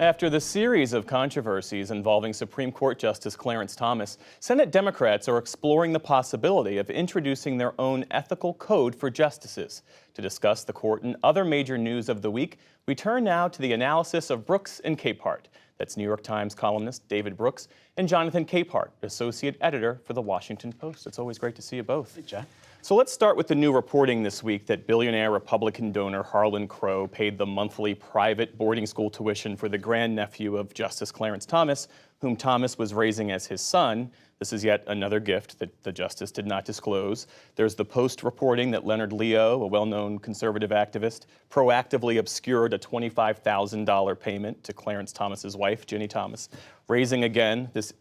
After the series of controversies involving Supreme Court Justice Clarence Thomas, Senate Democrats are exploring the possibility of introducing their own ethical code for justices. To discuss the court and other major news of the week, we turn now to the analysis of Brooks and Capehart. That's New York Times columnist David Brooks and Jonathan Capehart, associate editor for The Washington Post. It's always great to see you both. Hey, Jack. So let's start with the new reporting this week that billionaire Republican donor Harlan Crow paid the monthly private boarding school tuition for the grandnephew of Justice Clarence Thomas, whom Thomas was raising as his son. This is yet another gift that the justice did not disclose. There's the Post reporting that Leonard Leo, a well-known conservative activist, proactively obscured a $25,000 payment to Clarence Thomas's wife, Ginny Thomas, raising again this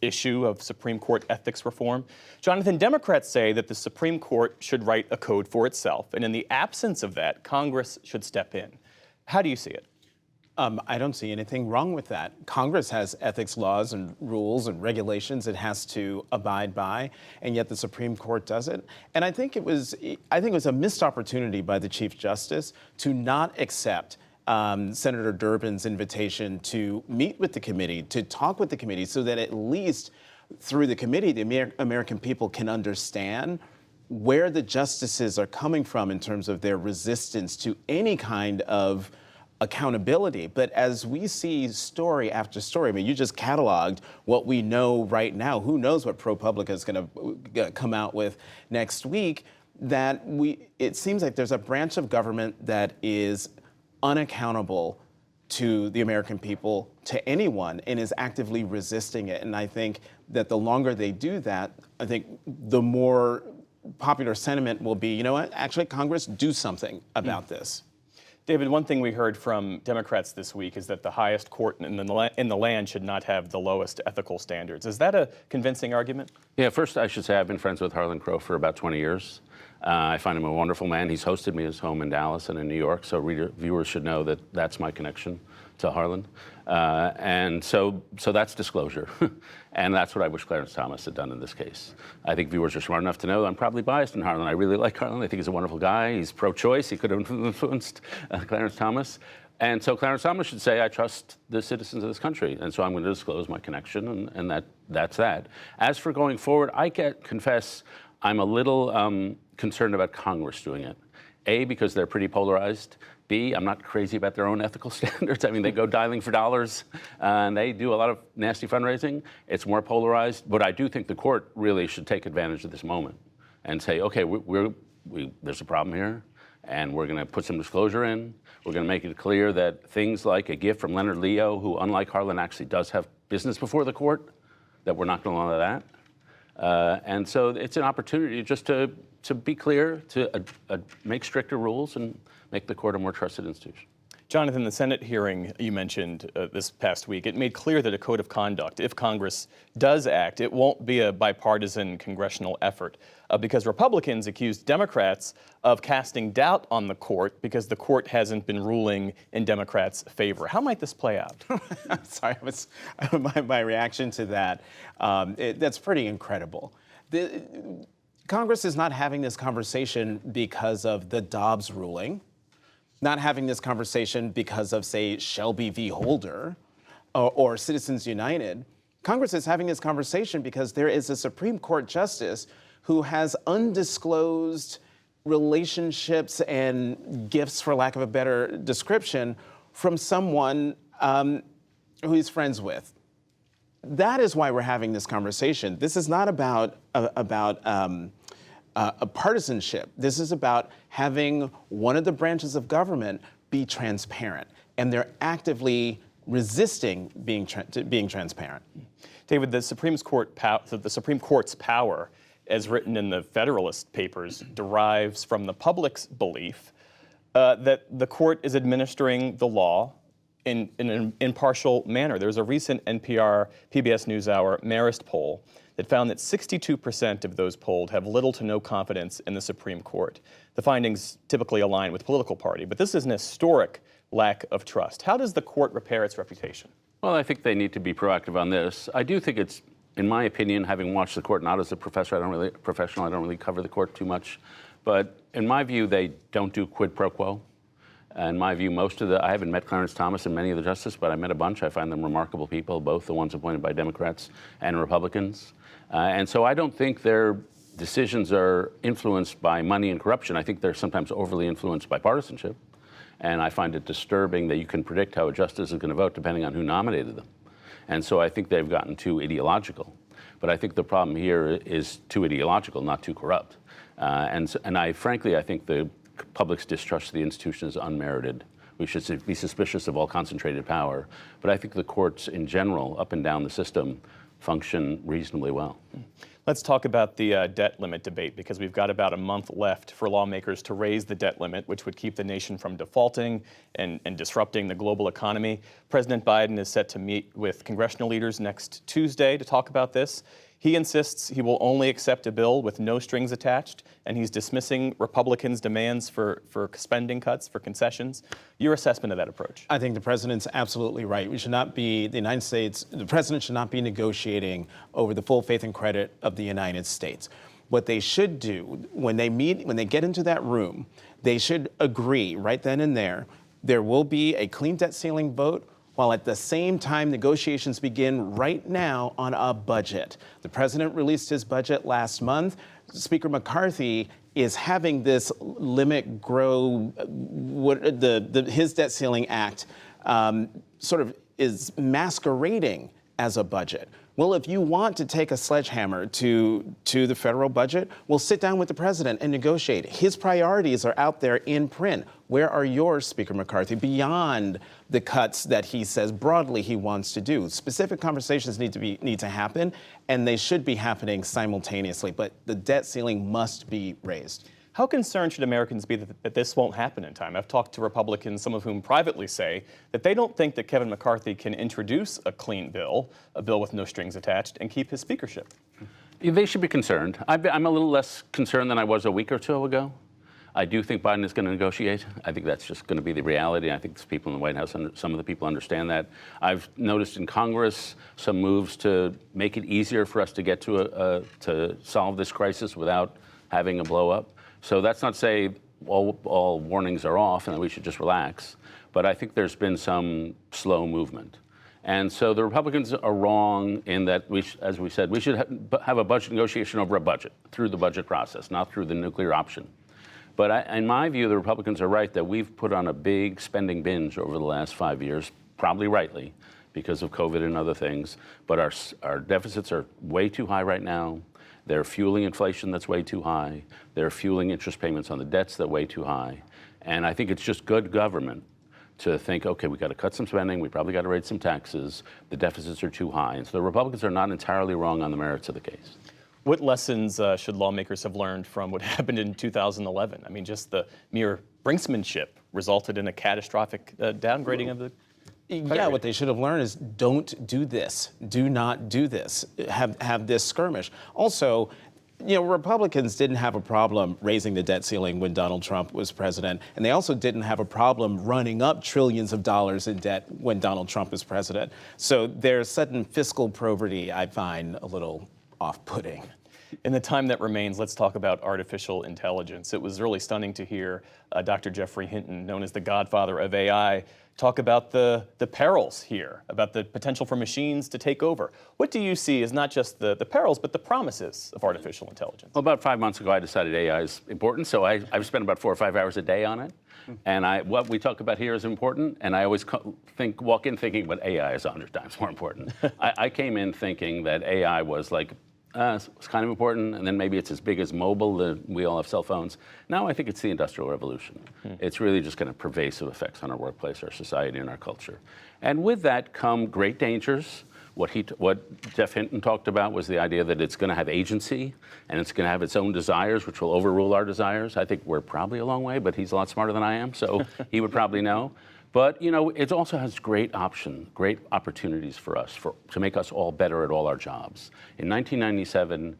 issue of Supreme Court ethics reform. Jonathan, Democrats say that the Supreme Court should write a code for itself, and in the absence of that, Congress should step in. How do you see it? I don't see anything wrong with that. Congress has ethics laws and rules and regulations it has to abide by, and yet the Supreme Court doesn't. And I think it was a missed opportunity by the Chief Justice to not accept Senator Durbin's invitation to meet with the committee, to talk with the committee, so that at least through the committee, the American people can understand where the justices are coming from in terms of their resistance to any kind of accountability. But as we see story after story, I mean, you just cataloged what we know right now. Who knows what ProPublica is going to come out with next week, it seems like there's a branch of government that is unaccountable to the American people, to anyone, and is actively resisting it. And I think that the longer they do that, I think the more popular sentiment will be, you know what, actually, Congress, do something about this. David, one thing we heard from Democrats this week is that the highest court in the land should not have the lowest ethical standards. Is that a convincing argument? Yeah, first I should say I've been friends with Harlan Crow for about 20 years. I find him a wonderful man. He's hosted me at his home in Dallas and in New York, so viewers should know that that's my connection to Harlan. And so that's disclosure. And that's what I wish Clarence Thomas had done in this case. I think viewers are smart enough to know I'm probably biased in Harlan. I really like Harlan. I think he's a wonderful guy. He's pro-choice. He could have influenced Clarence Thomas. And so Clarence Thomas should say, I trust the citizens of this country. And so I'm going to disclose my connection, and that's that. As for going forward, I confess I'm a little concerned about Congress doing it. A, because they're pretty polarized. B, I'm not crazy about their own ethical standards. I mean, they go dialing for dollars, and they do a lot of nasty fundraising. It's more polarized, but I do think the court really should take advantage of this moment and say, okay, there's a problem here, and we're going to put some disclosure in. We're going to make it clear that things like a gift from Leonard Leo, who, unlike Harlan, actually does have business before the court, that we're not going to allow that. And so it's an opportunity just to be clear, to make stricter rules and make the court a more trusted institution. Jonathan, the Senate hearing you mentioned this past week, it made clear that a code of conduct, if Congress does act, it won't be a bipartisan congressional effort because Republicans accused Democrats of casting doubt on the court because the court hasn't been ruling in Democrats' favor. How might this play out? I'm sorry, my reaction to that, that's pretty incredible. Congress is not having this conversation because of the Dobbs ruling, not having this conversation because of, say, Shelby v. Holder or Citizens United. Congress is having this conversation because there is a Supreme Court justice who has undisclosed relationships and gifts, for lack of a better description, from someone who he's friends with. That is why we're having this conversation. This is not about a partisanship. This is about having one of the branches of government be transparent, and they're actively resisting being transparent. David, the Supreme Court's power, as written in the Federalist Papers, derives from the public's belief that the court is administering the law in an impartial manner. There was a recent NPR PBS NewsHour Marist poll that found that 62% of those polled have little to no confidence in the Supreme Court. The findings typically align with political party, but this is an historic lack of trust. How does the court repair its reputation? Well, I think they need to be proactive on this. I do think it's, in my opinion, having watched the court, not as a professional, I don't really cover the court too much, but in my view, they don't do quid pro quo. In my view, I haven't met Clarence Thomas and many of the justices, but I met a bunch. I find them remarkable people, both the ones appointed by Democrats and Republicans. And so I don't think their decisions are influenced by money and corruption. I think they're sometimes overly influenced by partisanship. And I find it disturbing that you can predict how a justice is going to vote depending on who nominated them. And so I think they've gotten too ideological. But I think the problem here is too ideological, not too corrupt. And frankly, I think the public's distrust of the institution is unmerited. We should be suspicious of all concentrated power. But I think the courts in general, up and down the system, function reasonably well. Let's talk about the debt limit debate, because we've got about a month left for lawmakers to raise the debt limit, which would keep the nation from defaulting and disrupting the global economy. President Biden is set to meet with congressional leaders next Tuesday to talk about this. He insists he will only accept a bill with no strings attached, and he's dismissing Republicans' demands for spending cuts, for concessions. Your assessment of that approach? I think the president's absolutely right. We should not be, the United States, the president should not be negotiating over the full faith and credit of the United States. What they should do when they meet, when they get into that room, they should agree right then and there will be a clean debt ceiling vote, while at the same time negotiations begin right now on a budget. The president released his budget last month. Speaker McCarthy is having this limit grow, his debt ceiling act sort of is masquerading as a budget. Well, if you want to take a sledgehammer to the federal budget, well, sit down with the president and negotiate. His priorities are out there in print. Where are yours, Speaker McCarthy, beyond the cuts that he says broadly he wants to do? Specific conversations need to happen, and they should be happening simultaneously, but the debt ceiling must be raised. How concerned should Americans be that this won't happen in time? I've talked to Republicans, some of whom privately say that they don't think that Kevin McCarthy can introduce a clean bill, a bill with no strings attached, and keep his speakership. They should be concerned. I'm a little less concerned than I was a week or two ago. I do think Biden is going to negotiate. I think that's just going to be the reality. I think people in the White House, some of the people understand that. I've noticed in Congress some moves to make it easier for us to get to solve this crisis without having a blow up. So that's not to say all warnings are off and that we should just relax, but I think there's been some slow movement. And so the Republicans are wrong in that, as we said, we should have a budget negotiation over a budget through the budget process, not through the nuclear option. But in my view, the Republicans are right that we've put on a big spending binge over the last 5 years, probably rightly, because of COVID and other things. But our deficits are way too high right now. They're fueling inflation that's way too high. They're fueling interest payments on the debts that are way too high. And I think it's just good government to think, okay, we got to cut some spending, we probably got to raise some taxes, the deficits are too high. And so the Republicans are not entirely wrong on the merits of the case. What lessons should lawmakers have learned from what happened in 2011? I mean, just the mere brinksmanship resulted in a catastrophic downgrading of the Yeah, what they should have learned is don't do this. Do not do this. Have this skirmish. Also, Republicans didn't have a problem raising the debt ceiling when Donald Trump was president, and they also didn't have a problem running up trillions of dollars in debt when Donald Trump was president. So their sudden fiscal probity, I find a little off-putting. In the time that remains, let's talk about artificial intelligence. It was really stunning to hear Dr. Geoffrey Hinton, known as the godfather of AI, talk about the perils here, about the potential for machines to take over. What do you see as not just the perils, but the promises of artificial intelligence? Well, about 5 months ago, I decided AI is important, so I've spent about 4 or 5 hours a day on it. And what we talk about here is important, and I always walk in thinking, but AI is 100 times more important. I came in thinking that AI was like, it's kind of important, and then maybe it's as big as mobile, we all have cell phones. Now I think it's the Industrial Revolution. It's really just going to have pervasive effects on our workplace, our society, and our culture. And with that come great dangers. What Jeff Hinton talked about was the idea that it's going to have agency, and it's going to have its own desires, which will overrule our desires. I think we're probably a long way, but he's a lot smarter than I am, so he would probably know. But it also has great opportunities for us to make us all better at all our jobs. In 1997,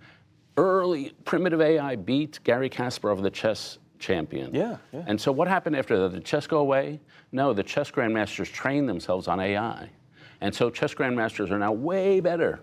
early primitive AI beat Garry Kasparov, the chess champion. Yeah. And so what happened after that? Did chess go away? No, the chess grandmasters trained themselves on AI. And so chess grandmasters are now way better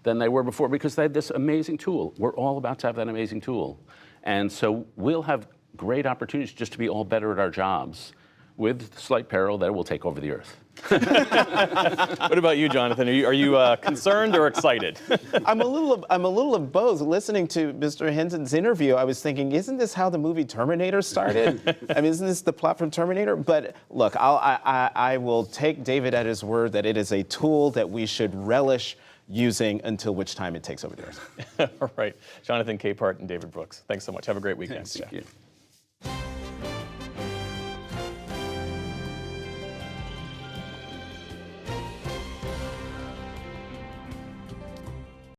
than they were before because they had this amazing tool. We're all about to have that amazing tool. And so we'll have great opportunities just to be all better at our jobs with slight peril that it will take over the earth. What about you, Jonathan? Are you concerned or excited? I'm a little of both. Listening to Mr. Henson's interview, I was thinking, isn't this how the movie Terminator started? I mean, isn't this the plot from Terminator? But look, I will take David at his word that it is a tool that we should relish using until which time it takes over the earth. All right. Jonathan Capehart and David Brooks, thanks so much. Have a great weekend. Thank you.